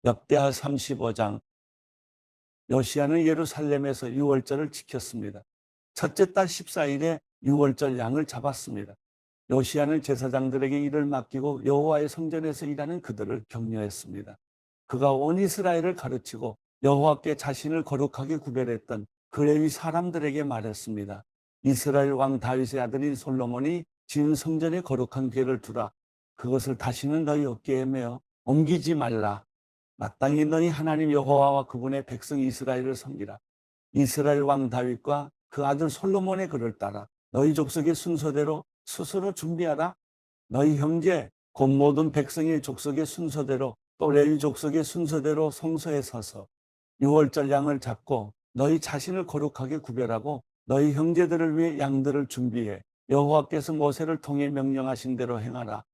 역대하 35장. 요시야는 예루살렘에서 유월절을 지켰습니다. 첫째 달 14일에 유월절 양을 잡았습니다. 요시야는 제사장들에게 일을 맡기고 여호와의 성전에서 일하는 그들을 격려했습니다. 그가 온 이스라엘을 가르치고 여호와께 자신을 거룩하게 구별했던 그 레위 사람들에게 말했습니다. 이스라엘 왕 다윗의 아들인 솔로몬이 지은 성전에 거룩한 궤를 두라. 그것을 다시는 너희 어깨에 메어 옮기지 말라. 마땅히 너희 하나님 여호와와 그분의 백성 이스라엘을 섬기라. 이스라엘 왕 다윗과 그 아들 솔로몬의 글을 따라 너희 족속의 순서대로 스스로 준비하라. 너희 형제 곧 모든 백성의 족속의 순서대로 또 레위 족속의 순서대로 성소에 서서 유월절 양을 잡고 너희 자신을 거룩하게 구별하고 너희 형제들을 위해 양들을 준비해 여호와께서 모세를 통해 명령하신 대로 행하라.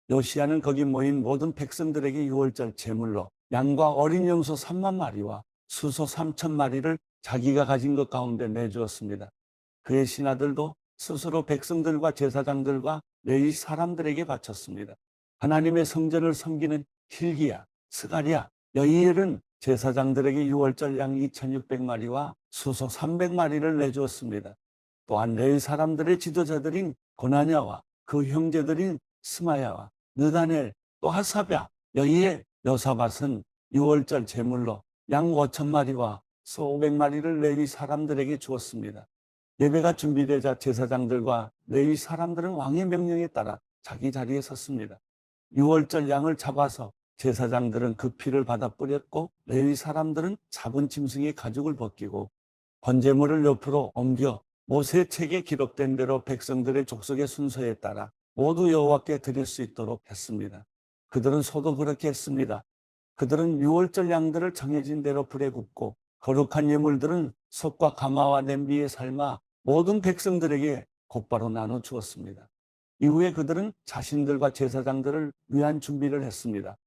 요시야는 거기 모인 모든 백성들에게 유월절 제물로 양과 어린 염소 3만 마리와 수소 3천 마리를 자기가 가진 것 가운데 내주었습니다. 그의 신하들도 스스로 백성들과 제사장들과 레위 사람들에게 바쳤습니다. 하나님의 성전을 섬기는 hil기야, 스가랴, 여이엘은 제사장들에게 유월절 양 2,600마리와 수소 300마리를 내주었습니다. 또한 레위 사람들의 지도자들인 고나냐와 그 형제들인 스마야와 느다넬, 또 하사랴, 여이엘, 여사밧은 유월절 제물로 양 5,000마리와 소 500마리를 레위 사람들에게 주었습니다. 예배가 준비되자 제사장들과 레위 사람들은 왕의 명령에 따라 자기 자리에 섰습니다. 유월절 양을 잡아서 제사장들은 그 피를 받아 뿌렸고 레위 사람들은 잡은 짐승의 가죽을 벗기고 번제물을 옆으로 옮겨 모세 책에 기록된 대로 백성들의 족속의 순서에 따라 모두 여호와께 드릴 수 있도록 했습니다. 그들은 소도 그렇게 했습니다. 그들은 유월절 양들을 정해진 대로 불에 굽고 거룩한 예물들은 솥과 가마와 냄비에 삶아 모든 백성들에게 곧바로 나눠 주었습니다. 이후에 그들은 자신들과 제사장들을 위한 준비를 했습니다.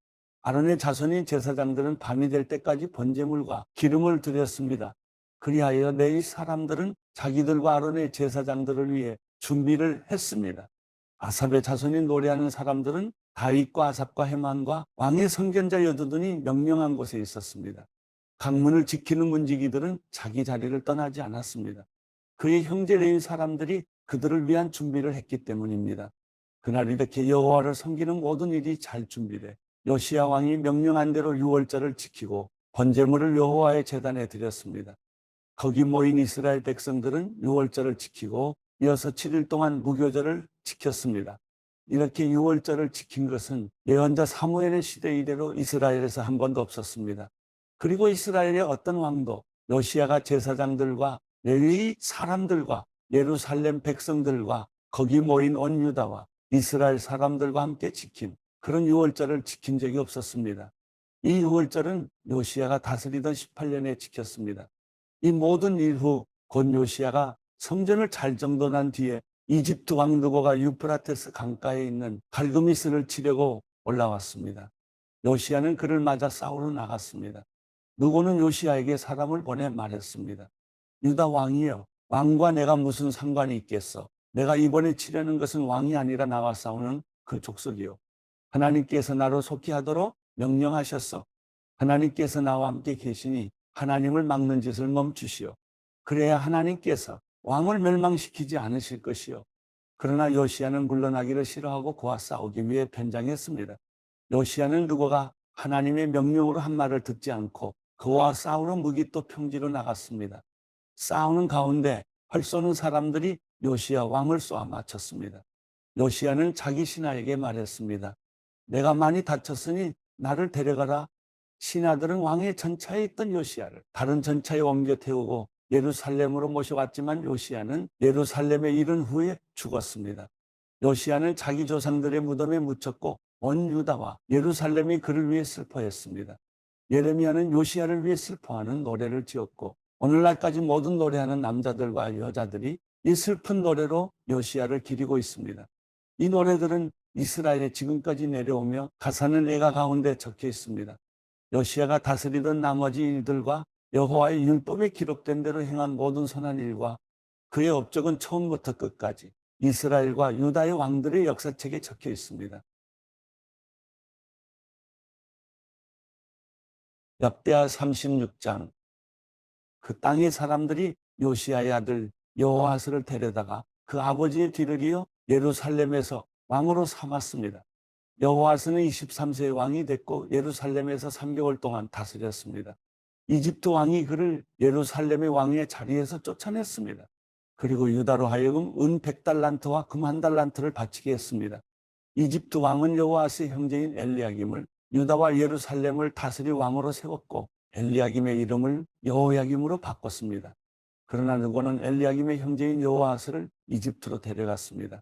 아론의 자손인 제사장들은 밤이 될 때까지 번제물과 기름을 드렸습니다. 그리하여 레위 사람들은 자기들과 아론의 제사장들을 위해 준비를 했습니다. 아삽의 자손인 노래하는 사람들은 다윗과 아삽과 헤만과 왕의 선견자 여두둔이 명령한 곳에 있었습니다. 강문을 지키는 문지기들은 자기 자리를 떠나지 않았습니다. 그의 형제 레위 사람들이 그들을 위한 준비를 했기 때문입니다. 그날 이렇게 여호와를 섬기는 모든 일이 잘 준비돼 요시야 왕이 명령한 대로 유월절을 지키고 번제물을 여호와의 제단에 드렸습니다. 거기 모인 이스라엘 백성들은 유월절을 지키고 이어서 7일 동안 무교절을 지켰습니다. 이렇게 유월절을 지킨 것은 예언자 사무엘의 시대 이래로 이스라엘에서 한 번도 없었습니다. 그리고 이스라엘의 어떤 왕도 요시야가 제사장들과 레위 사람들과 예루살렘 백성들과 거기 모인 온 유다와 이스라엘 사람들과 함께 지킨 그런 유월절을 지킨 적이 없었습니다. 이 유월절은 요시야가 다스리던 18년에 지켰습니다. 이 모든 일 후 곧 요시야가 성전을 잘 정돈한 뒤에 이집트 왕 느고가 유프라테스 강가에 있는 갈그미스를 치려고 올라왔습니다. 요시야는 그를 맞아 싸우러 나갔습니다. 느고는 요시야에게 사람을 보내 말했습니다. 유다 왕이여, 왕과 내가 무슨 상관이 있겠어? 내가 이번에 치려는 것은 왕이 아니라 나와 싸우는 그 족속이요. 하나님께서 나로 속히 하도록 명령하셨어. 하나님께서 나와 함께 계시니 하나님을 막는 짓을 멈추시오. 그래야 하나님께서 왕을 멸망시키지 않으실 것이요. 그러나 요시야는 물러나기를 싫어하고 그와 싸우기 위해 변장했습니다. 요시야는 느고가 하나님의 명령으로 한 말을 듣지 않고 그와 싸우러 무기또 평지로 나갔습니다. 싸우는 가운데 활 쏘는 사람들이 요시야 왕을 쏘아 맞췄습니다. 요시야는 자기 신하에게 말했습니다. 내가 많이 다쳤으니 나를 데려가라. 신하들은 왕의 전차에 있던 요시야를 다른 전차에 옮겨 태우고 예루살렘으로 모셔왔지만 요시야는 예루살렘에 이른 후에 죽었습니다. 요시야는 자기 조상들의 무덤에 묻혔고 온 유다와 예루살렘이 그를 위해 슬퍼했습니다. 예레미야는 요시야를 위해 슬퍼하는 노래를 지었고 오늘날까지 모든 노래하는 남자들과 여자들이 이 슬픈 노래로 요시야를 기리고 있습니다. 이 노래들은 이스라엘에 지금까지 내려오며 가사는 예가 가운데 적혀 있습니다. 요시야가 다스리던 나머지 일들과 여호와의 율법에 기록된 대로 행한 모든 선한 일과 그의 업적은 처음부터 끝까지 이스라엘과 유다의 왕들의 역사책에 적혀 있습니다. 역대하 36장. 그 땅의 사람들이 요시야의 아들 여호아스를 데려다가 그 아버지의 뒤를 이어 예루살렘에서 왕으로 삼았습니다. 여호아스는 23세의 왕이 됐고 예루살렘에서 3개월 동안 다스렸습니다. 이집트 왕이 그를 예루살렘의 왕의 자리에서 쫓아냈습니다. 그리고 유다로 하여금 은 100달란트와 금 1달란트를 바치게 했습니다. 이집트 왕은 여호아스의 형제인 엘리야김을 유다와 예루살렘을 다스릴 왕으로 세웠고 엘리야김의 이름을 여호야김으로 바꿨습니다. 그러나 누구는 엘리야김의 형제인 여호아스를 이집트로 데려갔습니다.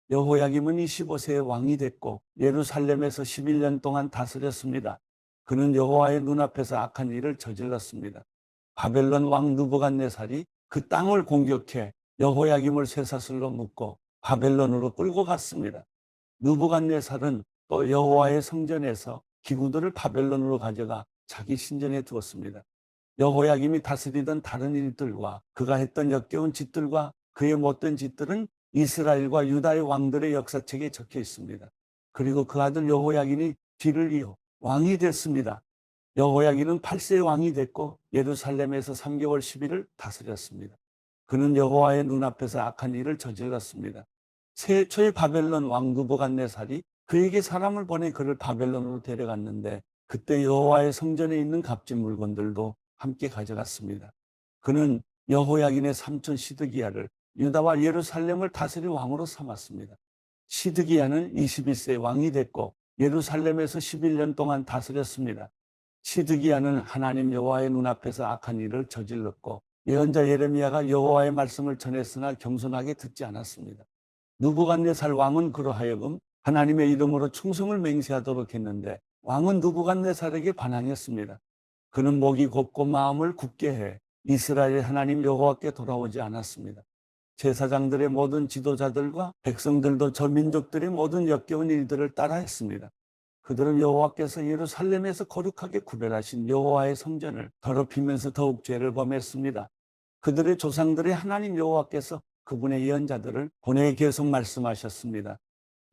여호야김은 25세의 왕이 됐고 예루살렘에서 11년 동안 다스렸습니다. 그는 여호와의 눈앞에서 악한 일을 저질렀습니다. 바벨론 왕 느부갓네살이 그 땅을 공격해 여호야김을 쇠사슬로 묶고 바벨론으로 끌고 갔습니다. 느부갓네살은 또 여호와의 성전에서 기구들을 바벨론으로 가져가 자기 신전에 두었습니다. 여호야김이 다스리던 다른 일들과 그가 했던 역겨운 짓들과 그의 못된 짓들은 이스라엘과 유다의 왕들의 역사책에 적혀 있습니다. 그리고 그 아들 여호야김이 뒤를 이어 왕이 됐습니다. 여호야김은 8세의 왕이 됐고 예루살렘에서 3개월 10일을 다스렸습니다. 그는 여호와의 눈앞에서 악한 일을 저질렀습니다. 최초의 바벨론 왕 느부갓네살이 그에게 사람을 보내 그를 바벨론으로 데려갔는데 그때 여호와의 성전에 있는 값진 물건들도 함께 가져갔습니다. 그는 여호야긴의 삼촌 시드기야를 유다와 예루살렘을 다스릴 왕으로 삼았습니다. 시드기야는 21세 왕이 됐고 예루살렘에서 11년 동안 다스렸습니다. 시드기야는 하나님 여호와의 눈앞에서 악한 일을 저질렀고 예언자 예레미야가 여호와의 말씀을 전했으나 겸손하게 듣지 않았습니다. 느부갓네살 왕은 그로 하여금 하나님의 이름으로 충성을 맹세하도록 했는데 왕은 느부갓네살에게 반항했습니다. 그는 목이 곱고 마음을 굳게 해 이스라엘 하나님 여호와께 돌아오지 않았습니다. 제사장들의 모든 지도자들과 백성들도 저 민족들의 모든 역겨운 일들을 따라했습니다. 그들은 여호와께서 예루살렘에서 거룩하게 구별하신 여호와의 성전을 더럽히면서 더욱 죄를 범했습니다. 그들의 조상들의 하나님 여호와께서 그분의 예언자들을 보내 계속 말씀하셨습니다.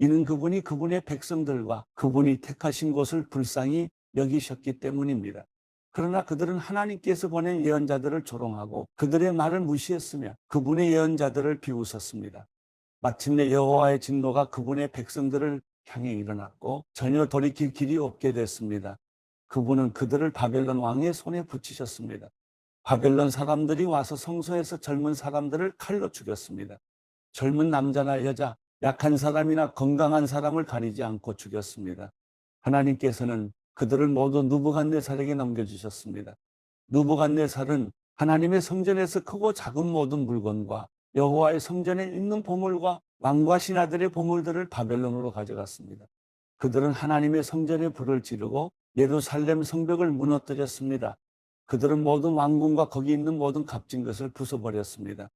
이는 그분이 그분의 백성들과 그분이 택하신 곳을 불쌍히 여기셨기 때문입니다. 그러나 그들은 하나님께서 보낸 예언자들을 조롱하고 그들의 말을 무시했으며 그분의 예언자들을 비웃었습니다. 마침내 여호와의 진노가 그분의 백성들을 향해 일어났고 전혀 돌이킬 길이 없게 됐습니다. 그분은 그들을 바벨론 왕의 손에 붙이셨습니다. 바벨론 사람들이 와서 성소에서 젊은 사람들을 칼로 죽였습니다. 젊은 남자나 여자, 약한 사람이나 건강한 사람을 가리지 않고 죽였습니다. 하나님께서는 그들을 모두 느부갓네살에게 넘겨주셨습니다. 느부갓네살은 하나님의 성전에서 크고 작은 모든 물건과 여호와의 성전에 있는 보물과 왕과 신하들의 보물들을 바벨론으로 가져갔습니다. 그들은 하나님의 성전에 불을 지르고 예루살렘 성벽을 무너뜨렸습니다. 그들은 모든 왕궁과 거기 있는 모든 값진 것을 부숴버렸습니다.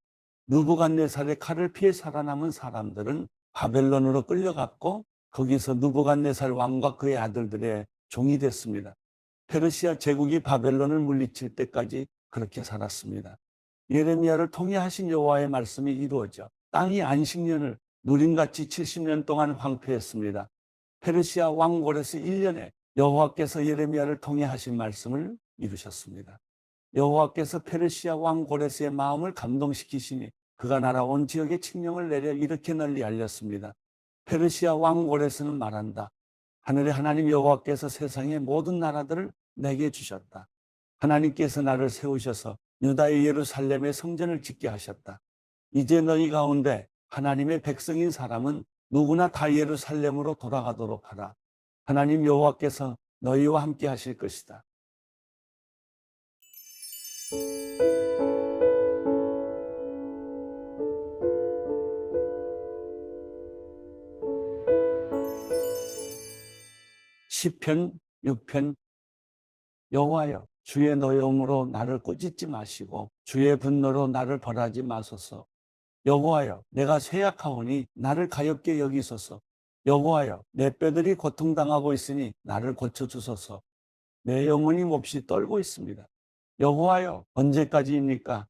느부갓네살의 칼을 피해 살아남은 사람들은 바벨론으로 끌려갔고 거기서 느부갓네살 왕과 그의 아들들의 종이 됐습니다. 페르시아 제국이 바벨론을 물리칠 때까지 그렇게 살았습니다. 예레미야를 통해 하신 여호와의 말씀이 이루어져 땅이 안식년을 누림같이 70년 동안 황폐했습니다. 페르시아 왕 고레스 1년에 여호와께서 예레미야를 통해 하신 말씀을 이루셨습니다. 여호와께서 페르시아 왕 고레스의 마음을 감동시키시니 그가 날아온 지역에 칙령을 내려 이렇게 널리 알렸습니다. 페르시아 왕 고레스는 말한다. 하늘의 하나님 여호와께서 세상의 모든 나라들을 내게 주셨다. 하나님께서 나를 세우셔서 유다의 예루살렘의 성전을 짓게 하셨다. 이제 너희 가운데 하나님의 백성인 사람은 누구나 다 예루살렘으로 돌아가도록 하라. 하나님 여호와께서 너희와 함께 하실 것이다. 시편 6편. 여호와여, 주의 노여움으로 나를 꾸짖지 마시고 주의 분노로 나를 벌하지 마소서. 여호와여, 내가 쇠약하오니 나를 가엾게 여기소서. 여호와여, 내 뼈들이 고통당하고 있으니 나를 고쳐주소서. 내 영혼이 몹시 떨고 있습니다. 여호와여, 언제까지입니까?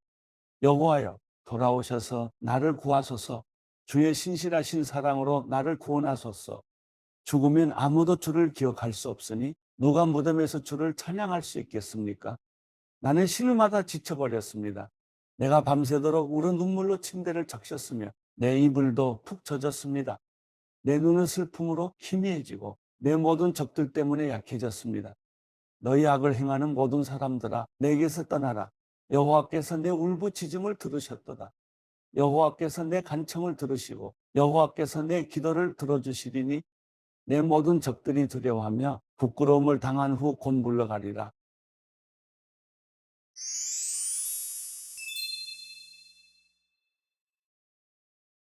여호와여, 돌아오셔서 나를 구하소서. 주의 신실하신 사랑으로 나를 구원하소서. 죽으면 아무도 주를 기억할 수 없으니 누가 무덤에서 주를 찬양할 수 있겠습니까? 나는 신음하다 지쳐버렸습니다. 내가 밤새도록 울어 눈물로 침대를 적셨으며 내 이불도 푹 젖었습니다. 내 눈은 슬픔으로 희미해지고 내 모든 적들 때문에 약해졌습니다. 너희 악을 행하는 모든 사람들아 내게서 떠나라. 여호와께서 내 울부짖음을 들으셨도다. 여호와께서 내 간청을 들으시고 여호와께서 내 기도를 들어주시리니 내 모든 적들이 두려워하며 부끄러움을 당한 후 곧 물러가리라.